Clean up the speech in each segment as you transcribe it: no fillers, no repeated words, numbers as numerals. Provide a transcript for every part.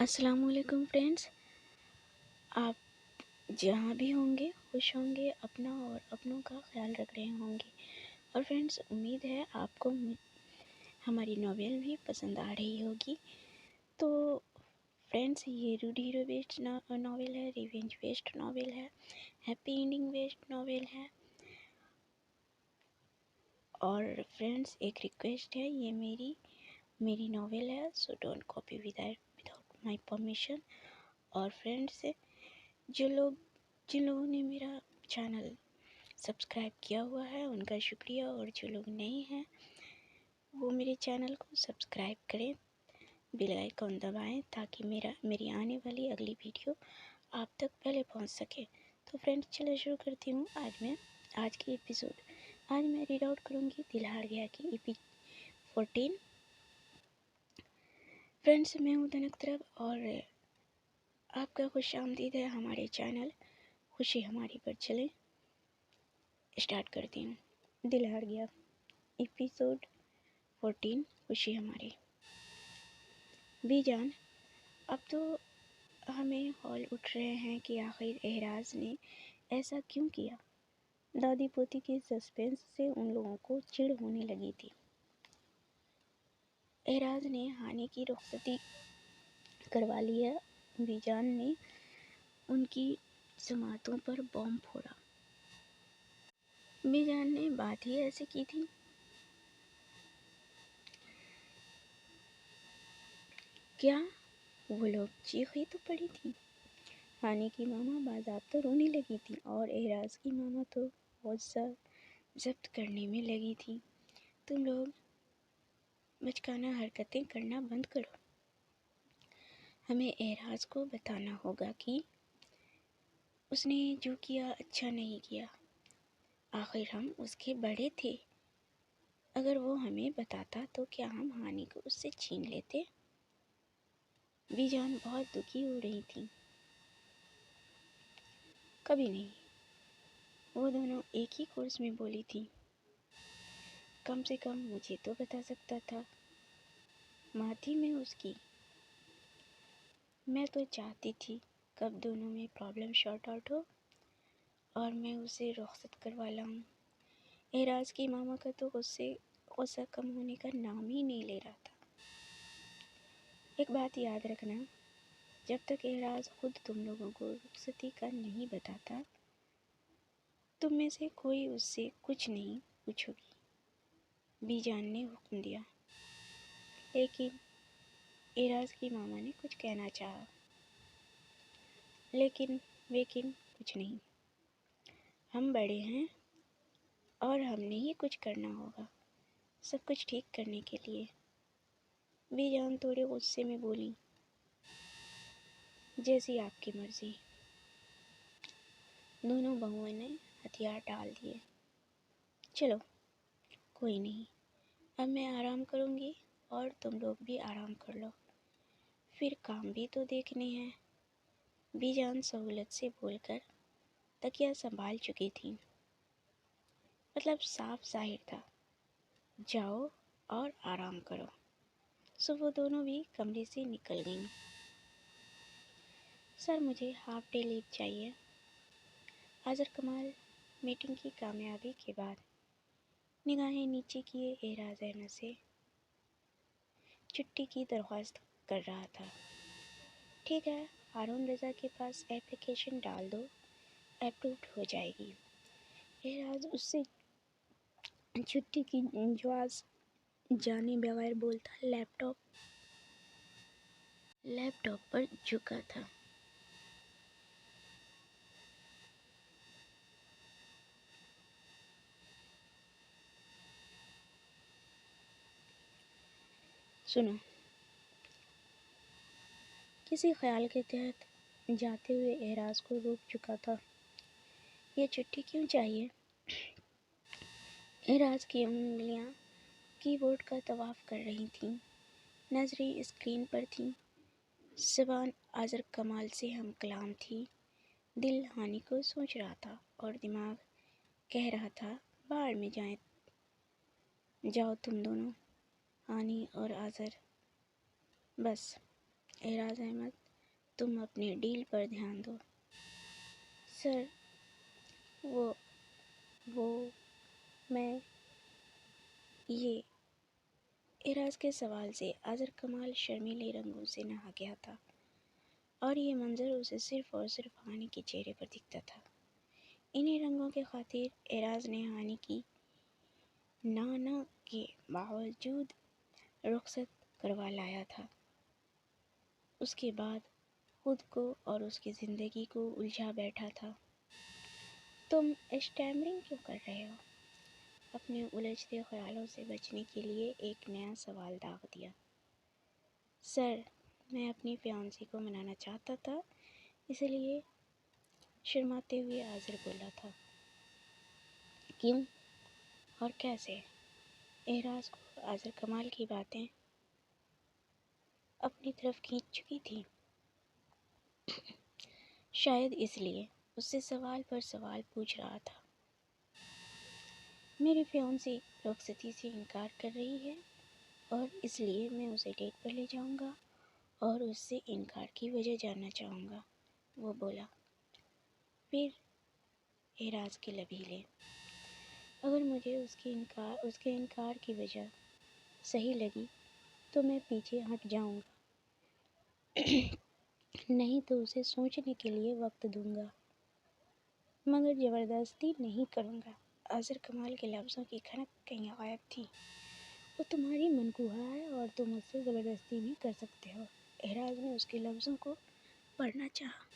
अस्सलाम वालेकुम फ्रेंड्स। आप जहाँ भी होंगे खुश होंगे, अपना और अपनों का ख्याल रख रहे होंगे। और फ्रेंड्स, उम्मीद है आपको हमारी नॉवेल भी पसंद आ रही होगी। तो फ्रेंड्स, ये रूडी हीरो बेस्ड नॉवेल है, रिवेंज बेस्ड नॉवेल है, हैप्पी एंडिंग बेस्ड नॉवेल है। और फ्रेंड्स, एक रिक्वेस्ट है, ये मेरी नॉवेल है, so don't copy without my permission. और फ्रेंड्स, जिन लोगों ने मेरा चैनल सब्सक्राइब किया हुआ है उनका शुक्रिया, और जो लोग नए हैं वो मेरे चैनल को सब्सक्राइब करें, बेल आइकन दबाएं ताकि मेरी आने वाली अगली वीडियो आप तक पहले पहुंच सके। तो फ्रेंड्स, चलो शुरू करती हूँ आज की एपिसोड। आज मैं रीड आउट करूँगी दिल हार गया की EP 14। फ्रेंड्स, मैं हूँ तनक तरफ और आपका खुश आमदीद है हमारे चैनल खुशी हमारी पर। चलें स्टार्ट करती हूँ। दिल हार गया एपिसोड 14, खुशी हमारी। बीजान, अब तो हमें हौल उठ रहे हैं कि आखिर एहराज ने ऐसा क्यों किया। दादी पोती के सस्पेंस से उन लोगों को चिढ़ होने लगी थी। एहराज ने हानि की रुखसती करवा ली है। बीजान ने उनकी जमातों पर बॉम्ब फोड़ा। बीजान ने बात ही ऐसे की थी। क्या वो लोग चीख ही तो पड़ी थी। हानि की मामा बाज़ाब्ता रोने लगी थी और एहराज की मामा तो हौसला जब्त करने में लगी थी। तुम लोग बचकाना हरकतें करना बंद करो। हमें एहराज को बताना होगा कि उसने जो किया अच्छा नहीं किया। आखिर हम उसके बड़े थे। अगर वो हमें बताता तो क्या हम हानि को उससे छीन लेते। बीजान बहुत दुखी हो रही थी। कभी नहीं, वो दोनों एक ही कोर्स में बोली थी। कम से कम मुझे तो बता सकता था। माँ थी मैं उसकी। मैं तो चाहती थी कब दोनों में प्रॉब्लम शॉर्ट आउट हो और मैं उसे रुखसत करवा लाऊं। एहराज की मामा का तो उससे गुस्सा कम होने का नाम ही नहीं ले रहा था। एक बात याद रखना, जब तक एहराज खुद तुम लोगों को रुखसती का नहीं बताता, तुम में से कोई उससे कुछ नहीं पूछोगी। बीजान ने हुक्म दिया। लेकिन एहराज की मामा ने कुछ कहना चाहा, लेकिन कुछ नहीं। हम बड़े हैं और हमने ही कुछ करना होगा सब कुछ ठीक करने के लिए। बीजान थोड़े गुस्से में बोली। जैसी आपकी मर्जी। दोनों बहुओं ने हथियार डाल दिए। चलो कोई नहीं, अब मैं आराम करूँगी और तुम लोग भी आराम कर लो, फिर काम भी तो देखने हैं। बीजान सहूलत से बोलकर तकिया संभाल चुकी थी। मतलब साफ जाहिर था, जाओ और आराम करो। सो वो दोनों भी कमरे से निकल गईं। सर, मुझे हाफ डे लीव चाहिए। आज़र कमाल मीटिंग की कामयाबी के बाद निगाहें नीचे किए एहराज अहमद से छुट्टी की दरख्वास्त कर रहा था। ठीक है, हारून रज़ा के पास एप्लीकेशन डाल दो, अप्रूव्ड हो जाएगी। एहराज उससे छुट्टी की जवाज़ जाने बगैर बोलता लैपटॉप पर झुका था। सुनो, किसी ख्याल के तहत जाते हुए एहराज को रोक चुका था। ये छुट्टी क्यों चाहिए? एहराज की उंगलियां कीबोर्ड का तवाफ कर रही थीं। नजरें स्क्रीन पर थीं। ज़बान आज़र कमाल से हम कलाम थी। दिल हानि को सोच रहा था और दिमाग कह रहा था, बाहर में जाओ तुम दोनों, हानि और आज़र। बस एराज अहमद, तुम अपनी डील पर ध्यान दो। सर, वो मैं ये एराज के सवाल से आज़र कमाल शर्मीले रंगों से नहा गया था और ये मंजर उसे सिर्फ और सिर्फ हानि के चेहरे पर दिखता था। इन्हीं रंगों के खातिर एराज ने हानि की ना के बावजूद रुखसत करवा लाया था। उसके बाद खुद को और उसकी ज़िंदगी को उलझा बैठा था। तुम स्टैमरिंग क्यों कर रहे हो? अपने उलझते ख्यालों से बचने के लिए एक नया सवाल दाग दिया। सर, मैं अपनी फियांसी को मनाना चाहता था, इसलिए शर्माते हुए आज़र बोला था। क्यों और कैसे? एराज को आज़र कमाल की बातें अपनी तरफ खींच चुकी थी। शायद इसलिए उससे सवाल पर सवाल पूछ रहा था। मेरी फियांसी रुखसती से इनकार कर रही है और इसलिए मैं उसे डेट पर ले जाऊंगा और उससे इनकार की वजह जानना चाहूँगा, वो बोला। फिर एराज के लब हिले। अगर मुझे उसके इनकार की वजह सही लगी तो मैं पीछे हट जाऊंगा, नहीं तो उसे सोचने के लिए वक्त दूंगा, मगर ज़बरदस्ती नहीं करूंगा। आज़र कमाल के लफ्ज़ों की खनक कहीं गायब थी। वो तुम्हारी मनकूहा है और तुम उससे ज़बरदस्ती भी कर सकते हो। एराज ने उसके लफ्ज़ों को पढ़ना चाहा।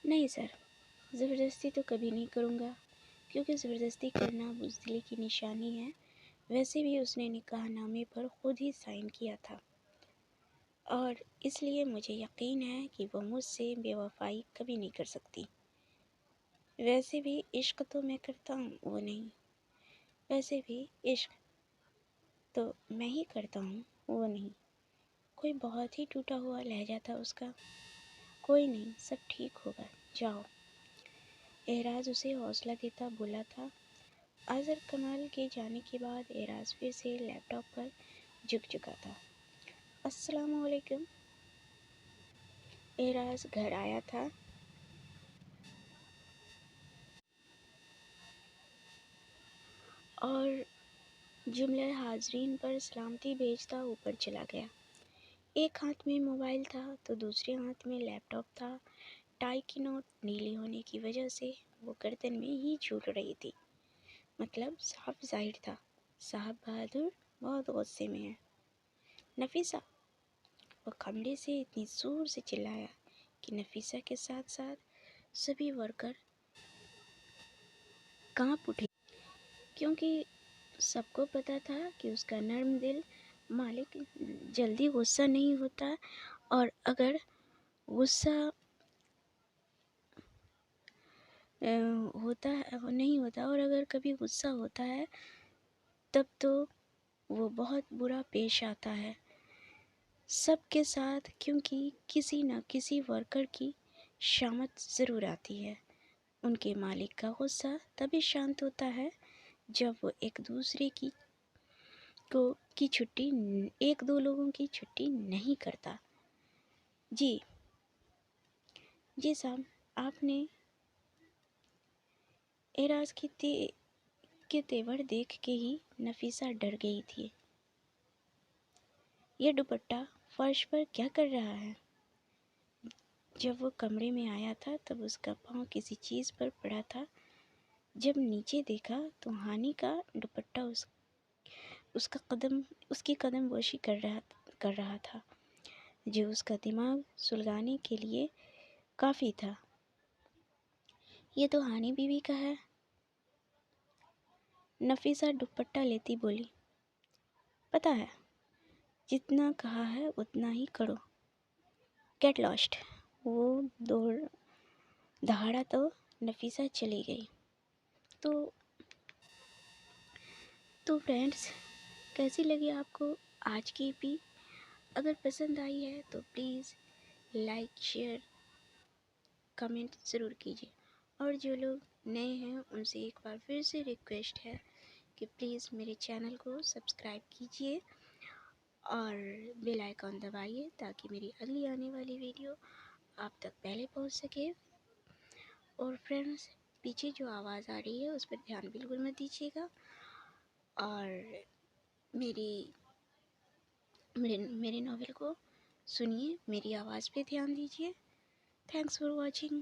नहीं सर, ज़बरदस्ती तो कभी नहीं करूँगा, क्योंकि ज़बरदस्ती करना बुज़दिली की निशानी है। वैसे भी उसने निकाहनामे पर खुद ही साइन किया था और इसलिए मुझे यकीन है कि वो मुझसे बेवफाई कभी नहीं कर सकती। वैसे भी इश्क तो मैं करता हूँ, वो नहीं। वैसे भी इश्क तो मैं ही करता हूँ, वो नहीं। कोई बहुत ही टूटा हुआ लहजा था उसका। कोई नहीं, सब ठीक होगा, जाओ। एराज उसे हौसला देता बोला था। आज़र कमाल के जाने के बाद एराज फिर से लैपटॉप पर झुक चुका था। अस्सलाम वालेकुम। एराज घर आया था और जुमले हाजरीन पर सलामती भेजता ऊपर चला गया। एक हाथ में मोबाइल था तो दूसरे हाथ में लैपटॉप था। टाई की नोक नीली होने की वजह से वो गर्दन में ही झूल रही थी। मतलब साफ जाहिर था, साहब बहादुर बहुत गुस्से में है। नफीसा, वो कमरे से इतनी जोर से चिल्लाया कि नफीसा के साथ साथ सभी वर्कर कांप उठे, क्योंकि सबको पता था कि उसका नर्म दिल मालिक जल्दी गुस्सा नहीं होता और अगर गुस्सा और अगर कभी गुस्सा होता है तब तो वो बहुत बुरा पेश आता है सबके साथ, क्योंकि किसी न किसी वर्कर की शामत ज़रूर आती है। उनके मालिक का गुस्सा तभी शांत होता है जब वो एक दो लोगों की छुट्टी नहीं करता। जी साहब, आपने एराज के तेवर देख के ही नफीसा डर गई थी। ये दुपट्टा फर्श पर क्या कर रहा है? जब वो कमरे में आया था तब उसका पाँव किसी चीज़ पर पड़ा था। जब नीचे देखा तो हानि का दुपट्टा उसकी कदम बोशी कर रहा था, जो उसका दिमाग सुलगाने के लिए काफ़ी था। ये तो हानि बीवी का है। नफीसा दुपट्टा लेती बोली। पता है, जितना कहा है उतना ही करो। Get lost. वो दहाड़ा तो नफीसा चली गई। तो फ्रेंड्स, कैसी लगी आपको आज की ईपी? अगर पसंद आई है तो प्लीज़ लाइक शेयर कमेंट ज़रूर कीजिए। और जो लोग नए हैं उनसे एक बार फिर से रिक्वेस्ट है کہ پلیز میرے چینل کو سبسکرائب کیجیے اور بیل آئیکن دبائیے تاکہ میری اگلی آنے والی ویڈیو آپ تک پہلے پہنچ سکے۔ اور فرینڈس، پیچھے جو آواز آ رہی ہے اس پر دھیان بالکل مت دیجیے گا، اور میرے ناول کو سنیے، میری آواز پہ دھیان دیجیے۔ Thanks for watching.